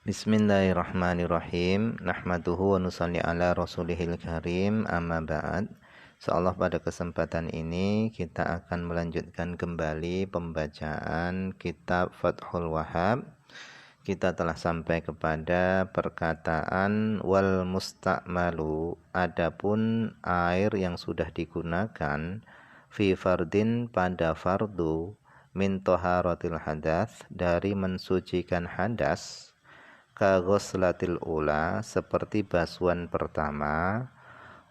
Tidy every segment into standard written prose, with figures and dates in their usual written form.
Bismillahirrahmanirrahim. Nahmaduhu wa nusalli ala rasulihil karim. Amma ba'd. Insyaallah pada kesempatan ini kita akan melanjutkan kembali pembacaan kitab Fathul Wahhab. Kita telah sampai kepada perkataan wal musta'malu, adapun air yang sudah digunakan fi fardin pada fardu min taharatil hadas, dari mensucikan hadas, ka ghuslatil ula, seperti basuhan pertama,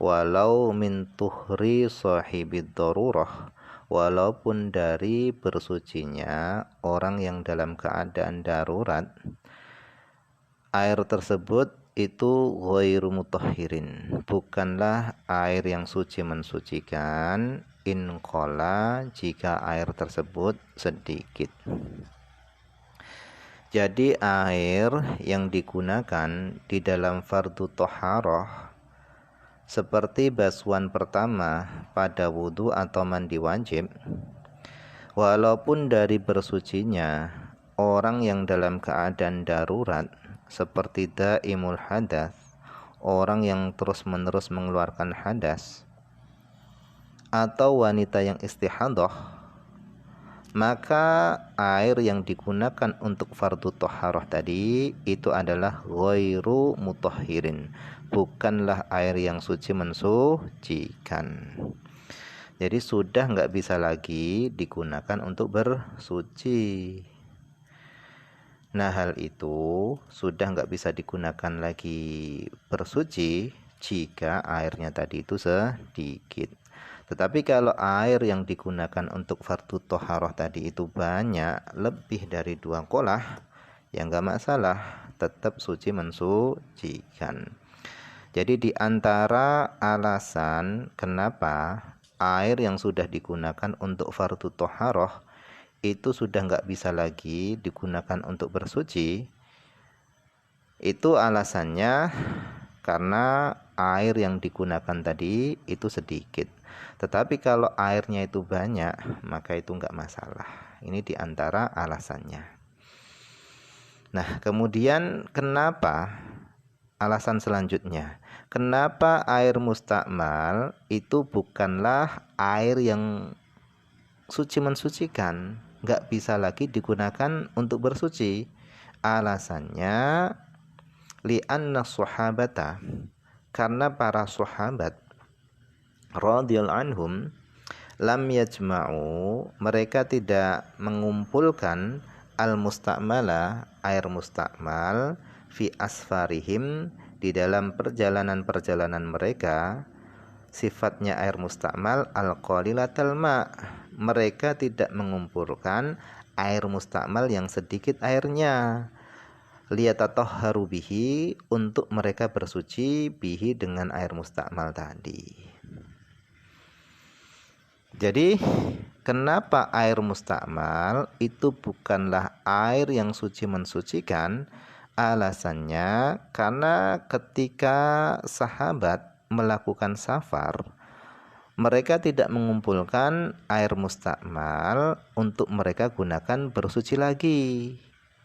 walau min tuhri sahibid darurah, walaupun dari bersucinya orang yang dalam keadaan darurat, air tersebut itu ghairu mutahhirin, bukanlah air yang suci mensucikan, in qala, jika air tersebut sedikit. Jadi air yang digunakan di dalam fardu thaharah seperti basuhan pertama pada wudhu atau mandi wajib, walaupun dari bersucinya orang yang dalam keadaan darurat seperti daimul hadas, orang yang terus-menerus mengeluarkan hadas, atau wanita yang istihadah, maka air yang digunakan untuk fardu thaharah tadi itu adalah ghairu mutahhirin, bukanlah air yang suci mensucikan. Jadi sudah nggak bisa lagi digunakan untuk bersuci. Nah, hal itu sudah nggak bisa digunakan lagi bersuci jika airnya tadi itu sedikit. Tetapi kalau air yang digunakan untuk fardu thaharah tadi itu banyak, lebih dari 2 qolah, ya enggak masalah, tetap suci mensucikan. Jadi di antara alasan kenapa air yang sudah digunakan untuk fardu thaharah itu sudah enggak bisa lagi digunakan untuk bersuci, itu alasannya karena air yang digunakan tadi itu sedikit. Tetapi kalau airnya itu banyak, maka itu enggak masalah. Ini diantara alasannya. Nah, kemudian kenapa? Alasan selanjutnya, kenapa air mustakmal itu bukanlah air yang suci mensucikan, enggak bisa lagi digunakan untuk bersuci? Alasannya, li'anna sahabata, karena para sahabat radhiyallahu anhum lam yajma'u, mereka tidak mengumpulkan al-mustakmala, air mustakmal, fi asfarihim, di dalam perjalanan-perjalanan mereka, sifatnya air mustakmal al-qalilatal ma', mereka tidak mengumpulkan air mustakmal yang sedikit airnya, liyatatahharu bihi, untuk mereka bersuci bihi dengan air mustakmal tadi. Jadi kenapa air mustakmal itu bukanlah air yang suci mensucikan? Alasannya karena ketika sahabat melakukan safar, mereka tidak mengumpulkan air mustakmal untuk mereka gunakan bersuci lagi.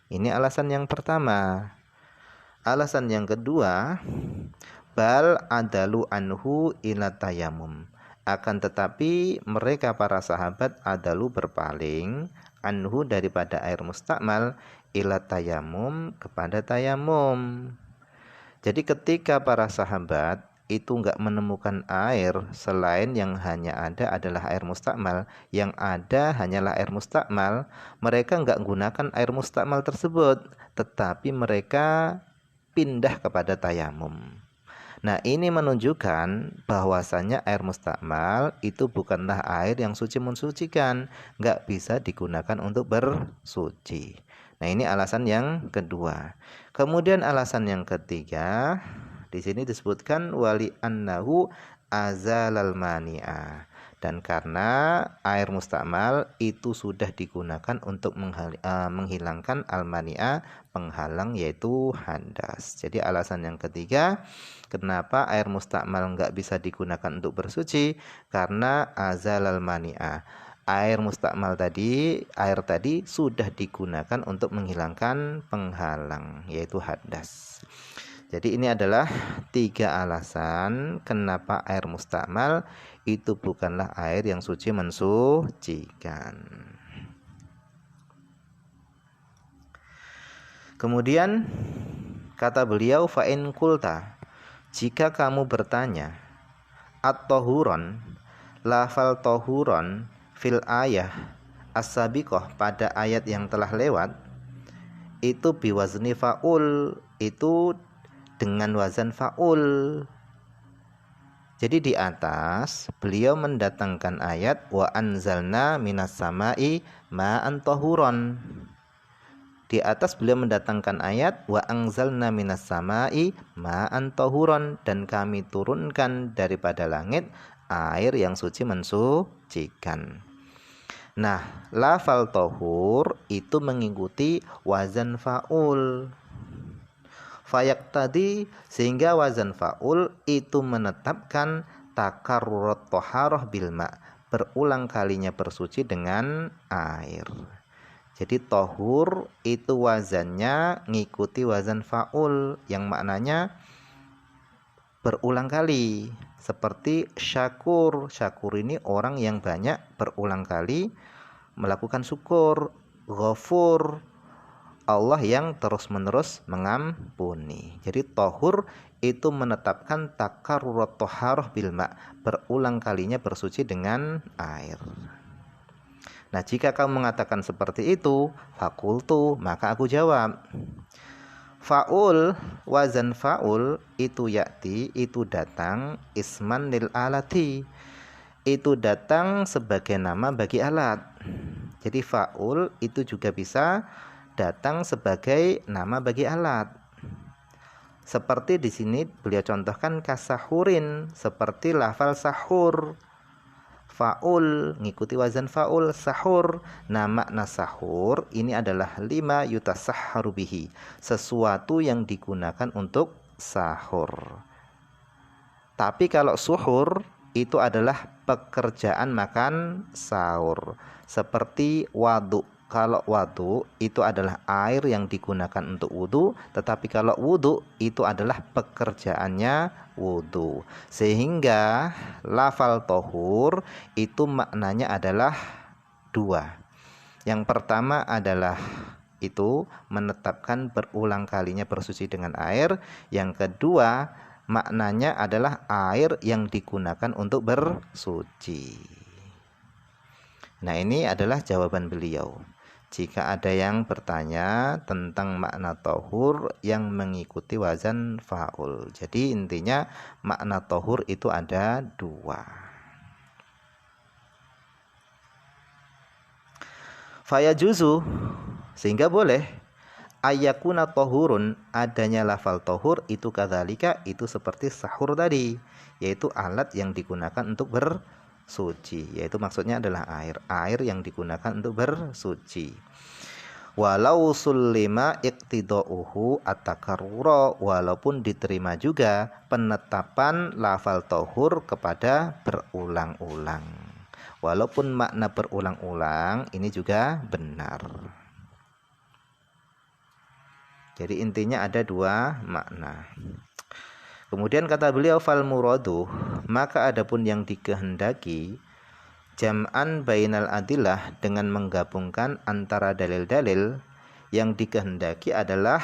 Ini alasan yang pertama. Alasan yang kedua, bal adalu anhu ila tayamum, akan tetapi mereka para sahabat adalu berpaling anhu, daripada air mustakmal, ila tayamum, kepada tayamum. Jadi ketika para sahabat itu enggak menemukan air selain yang hanya ada adalah air mustakmal, yang ada hanyalah air mustakmal, mereka enggak gunakan air mustakmal tersebut, tetapi mereka pindah kepada tayamum. Nah, ini menunjukkan bahwasanya air mustakmal itu bukanlah air yang suci mensucikan, enggak bisa digunakan untuk bersuci. Nah, ini alasan yang kedua. Kemudian alasan yang ketiga, di sini disebutkan wali annahu azalal mani'a, dan karena air mustakmal itu sudah digunakan untuk menghilangkan al-mani'a, penghalang, yaitu hadas. Jadi alasan yang ketiga, kenapa air mustakmal enggak bisa digunakan untuk bersuci? Karena azalal mani'a, air tadi sudah digunakan untuk menghilangkan penghalang, yaitu hadas. Jadi ini adalah 3 alasan kenapa air mustakmal itu bukanlah air yang suci mensucikan. Kemudian kata beliau, fa in qulta, jika kamu bertanya, at-tahuron, lafal tahuron fil ayah as-sabiqah, pada ayat yang telah lewat, itu biwazni fa'ul, itu dengan wazan fa'ul. Jadi di atas beliau mendatangkan ayat wa anzalna minas sama'i ma'an tahuron. Di atas beliau mendatangkan ayat wa anzalna minas sama'i ma'an tahuron, dan kami turunkan daripada langit air yang suci mensucikan. Nah, lafal tahur itu mengikuti wazan fa'ul. Fayak tadi, sehingga wazan fa'ul itu menetapkan takarrurat toharoh bilma, berulang kalinya bersuci dengan air. Jadi tohur itu wazannya ngikuti wazan fa'ul, yang maknanya berulang kali. Seperti syakur. Syakur ini orang yang banyak berulang kali melakukan syukur. Ghafur, Allah yang terus-menerus mengampuni. Jadi tohur itu menetapkan takarrurat toharoh bilma, berulang kalinya bersuci dengan air. Nah, jika kamu mengatakan seperti itu, fakultu, maka aku jawab, fa'ul, wazan fa'ul itu yakti, itu datang isman lil alati, itu datang sebagai nama bagi alat. Jadi fa'ul itu juga bisa datang sebagai nama bagi alat. Seperti di sini beliau contohkan kasahurin, seperti lafal sahur. Fa'ul ngikuti wazan fa'ul, sahur. Nah, makna sahur ini adalah lima yutasahharu bihi, sesuatu yang digunakan untuk sahur. Tapi kalau suhur itu adalah pekerjaan makan sahur, seperti wadu. Kalau wadu itu adalah air yang digunakan untuk wudu, tetapi kalau wudu itu adalah pekerjaannya wudu. Sehingga lafal tohur itu maknanya adalah 2. Yang pertama adalah itu menetapkan berulang kalinya bersuci dengan air. Yang kedua maknanya adalah air yang digunakan untuk bersuci. Nah, ini adalah jawaban beliau. Jika ada yang bertanya tentang makna tohur yang mengikuti wazan fa'ul. Jadi intinya makna tohur itu ada 2. Fayajuzu, sehingga boleh, ayakuna tohurun, adanya lafal tohur itu kadzalika, itu seperti sahur tadi, yaitu alat yang digunakan untuk bersuci, yaitu maksudnya adalah air yang digunakan untuk bersuci. Walau sulima iqtidauhu at-takarrura, walaupun diterima juga penetapan lafal tohur kepada berulang-ulang, walaupun makna berulang-ulang ini juga benar. Jadi intinya ada 2 makna. Kemudian kata beliau, fal muradu, maka adapun yang dikehendaki, jam'an bainal adillah, dengan menggabungkan antara dalil-dalil, yang dikehendaki adalah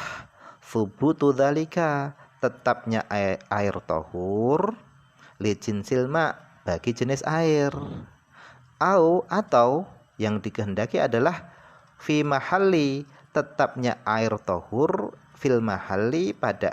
thubutu dzalika, tetapnya air tahur, li jinsil ma, bagi jenis air, atau yang dikehendaki adalah fi mahalli, tetapnya air tahur, fil mahalli, pada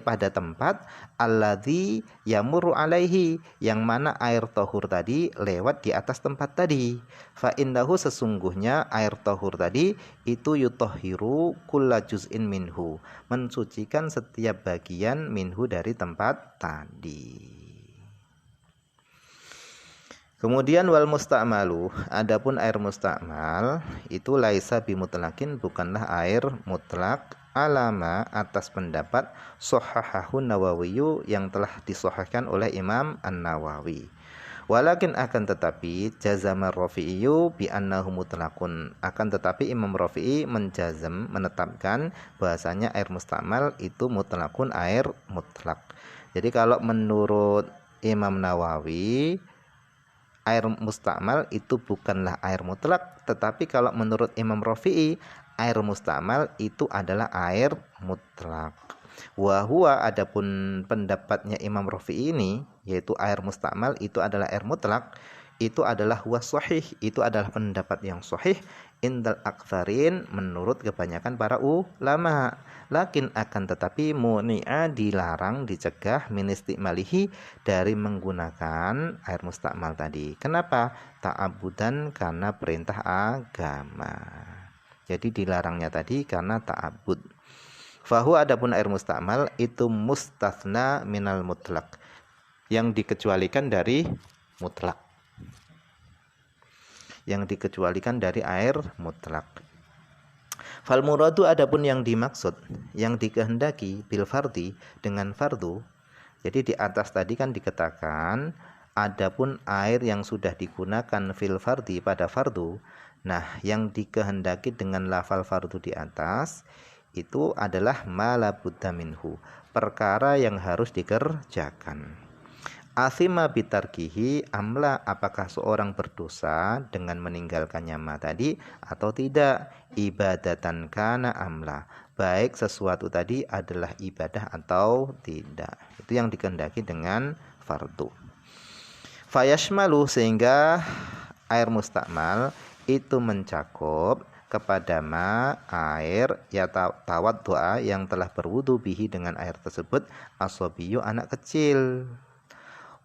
pada tempat, alladzi yamurru alaihi, yang mana air tahur tadi lewat di atas tempat tadi. Fa innahu, sesungguhnya air tahur tadi itu yutahhiru kulla juz'in minhu, mensucikan setiap bagian minhu dari tempat tadi. Kemudian wal musta'malu, adapun air mustakmal itu laisa bimutlakin, bukanlah air mutlak, alama, atas pendapat sahhahahu Nawawi, yang telah disahihkan oleh Imam An-Nawawi. Walakin akan tetapi jazama Rafi'iyu bi annahu mutlaqun. Akan tetapi Imam Rafi'i menjazam, menetapkan bahasanya air mustakmal itu mutlaqun, air mutlak. Jadi kalau menurut Imam Nawawi air mustakmal itu bukanlah air mutlak, tetapi kalau menurut Imam Rafi'i air mustakmal itu adalah air mutlak. Wahua adapun pendapatnya Imam Rafi'i ini, yaitu air mustakmal itu adalah air mutlak, itu adalah huwa sahih, itu adalah pendapat yang sahih indal aktsarin, menurut kebanyakan para ulama. Lakin akan tetapi muni'a, dilarang, dicegah, min istimalihi, dari menggunakan air mustakmal tadi. Kenapa? Ta'abudan, karena perintah agama. Jadi dilarangnya tadi karena ta'abud. Fahu adapun air mustakmal itu mustathna minal mutlak, yang dikecualikan dari mutlak, yang dikecualikan dari air mutlak. Fal muradu adapun yang dimaksud, yang dikehendaki bil fardi, dengan fardu. Jadi di atas tadi kan dikatakan adapun air yang sudah digunakan fil fardi pada fardu. Nah, yang dikehendaki dengan lafal fardu di atas itu adalah malabudda minhu, perkara yang harus dikerjakan. Asima bitarkihi amla, apakah seorang berdosa dengan meninggalkannya ma tadi atau tidak, ibadatan kana amla, baik sesuatu tadi adalah ibadah atau tidak. Itu yang dikehendaki dengan fardu. Fayashmalu, sehingga air mustakmal itu mencakup kepada ma, air, ya tawad doa, yang telah berwudu bihi, dengan air tersebut, asobiyu, anak kecil.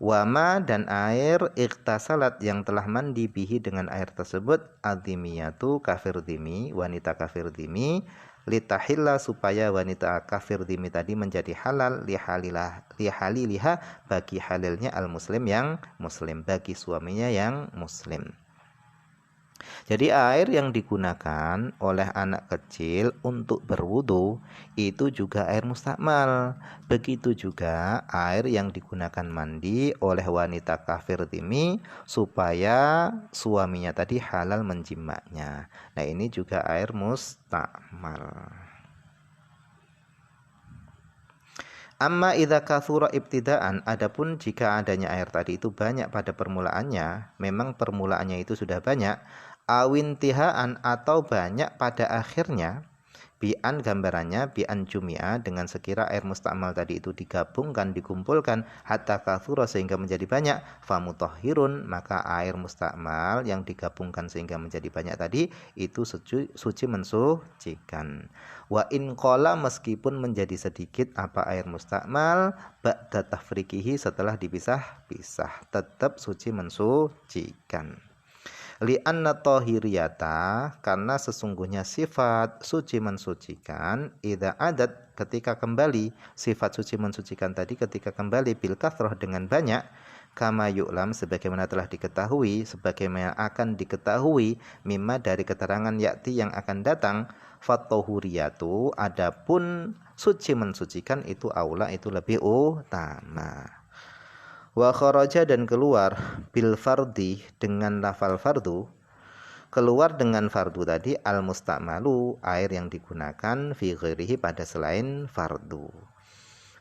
Wama, dan air, iktasalat, yang telah mandi bihi, dengan air tersebut, adhimiyatu, kafir dhimi, wanita kafir dhimi, litahilla, supaya wanita kafir dhimi tadi menjadi halal, lihaliliha, bagi halilnya al muslim, yang muslim, bagi suaminya yang muslim. Jadi air yang digunakan oleh anak kecil untuk berwudu itu juga air mustakmal. Begitu juga air yang digunakan mandi oleh wanita kafir dhimmi supaya suaminya tadi halal menjimaknya. Nah, ini juga air mustakmal. Amma idza kathura ibtidaan, adapun jika adanya air tadi itu banyak pada permulaannya, memang permulaannya itu sudah banyak, awintihaan, atau banyak pada akhirnya, bi'an, gambarannya bi'an jumia, dengan sekira air mustakmal tadi itu digabungkan, dikumpulkan, hatta kathura, sehingga menjadi banyak, famutahhirun, maka air mustakmal yang digabungkan sehingga menjadi banyak tadi itu suci mensucikan. Wa in qala, meskipun menjadi sedikit apa air mustakmal, ba'da tafriqihi, setelah dipisah-pisah, tetap suci mensucikan. Li'anna tahiriyata, karena sesungguhnya sifat suci mensucikan, idza adat, ketika kembali, sifat suci mensucikan tadi ketika kembali, bil kathrah, dengan banyak, kama yu'lam, sebagaimana telah diketahui, sebagaimana akan diketahui, mimma, dari keterangan yakti yang akan datang, fatahuriyatu, adapun suci mensucikan itu aula, itu lebih utama. Wa kharaja, dan keluar, bil fardi, dengan lafal fardu, keluar dengan fardu tadi, al mustakmalu, air yang digunakan, fi ghairihi, pada selain fardu.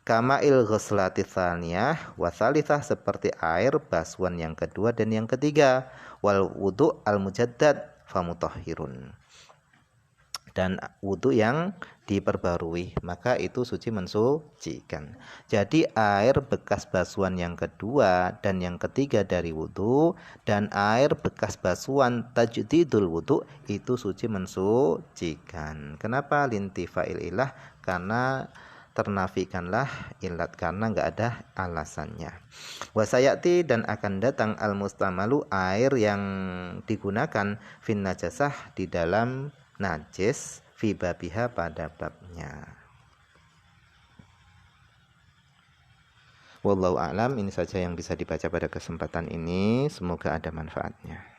Kama il ghuslati tsaniyah wa tsalitsah, seperti air basuhan yang kedua dan yang ketiga, wal wudu al mujaddad famutahhirun, dan wudu yang diperbarui, maka itu suci mensucikan. Jadi air bekas basuhan yang kedua dan yang ketiga dari wudu, dan air bekas basuhan tajdidul wudu, itu suci mensucikan. Kenapa? Lintifa'il ilah, karena ternafikanlah ilat, karena enggak ada alasannya. Wasayati, dan akan datang al mustamalu, air yang digunakan, fin najasah, di dalam najis, fi babiha, pada babnya. Wallahu a'lam. Ini saja yang bisa dibaca pada kesempatan ini, semoga ada manfaatnya.